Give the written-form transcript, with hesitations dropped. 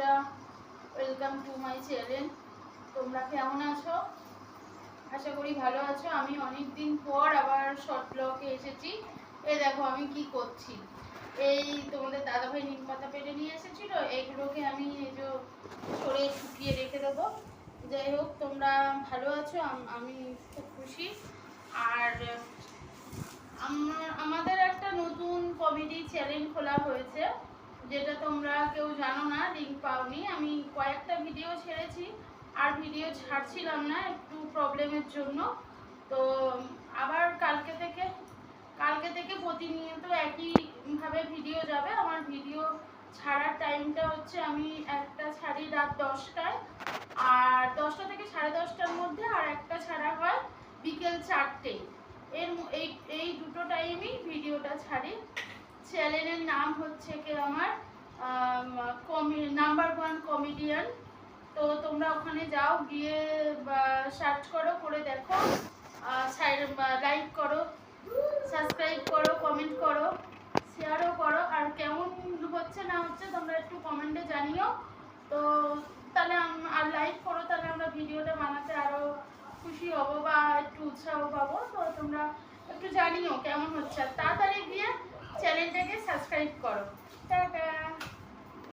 বন্ধুরা, welcome to my channel. তোমরা কেমন আছো? আশা করি ভালো আছো। আমি অনেক দিন পর আবার শর্ট ব্লগে এসেছি। এই দেখো আমি কি করছি। এই তোমাদের দাদাভাই নিম পাতা পেটে নিয়ে এসেছিল, এইগুলোকে আমি এই যে সরে শুকিয়ে রেখে দেবো। যাই হোক, তোমরা ভালো আছো, আমি খুব খুশি। আর আমাদের একটা নতুন কমেডি চ্যানেল খোলা হয়েছে, যেটা তোমরা কেউ জানো না, লিঙ্ক পাওনি। আমি কয়েকটা ভিডিও ছেড়েছি, আর ভিডিও ছাড়ছিলাম না একটু প্রবলেমের জন্য। তো আবার কালকে থেকে প্রতিনিয়ত একইভাবে ভিডিও যাবে। আমার ভিডিও ছাড়ার টাইমটা হচ্ছে, আমি একটা ছাড়ি রাত 10টায়, আর 10টা থেকে 10:30টার মধ্যে, আর একটা ছাড়া হয় বিকেল 4টেয়। এই দুটো টাইমই ভিডিওটা ছাড়ি। চ্যানেলের নাম হচ্ছে কি আমার নাম্বার 1 কমেডিয়ান। তো তোমরা ওখানে যাও, গিয়ে সার্চ করো, করে দেখো, লাইক করো, সাবস্ক্রাইব করো, কমেন্ট করো, শেয়ারও করো। আর কেমন হচ্ছে না হচ্ছে তোমরা একটু কমেন্টে জানিও। তো তাহলে আর লাইক করো, তাহলে আমরা ভিডিওটা বানাতে আরও খুশি হবো বা একটু উৎসাহ পাবো। তো তোমরা একটু জানিও কেমন হচ্ছে, আর তাড়াতাড়ি গিয়ে চ্যানেলটাকে সাবস্ক্রাইব করো। টাটা।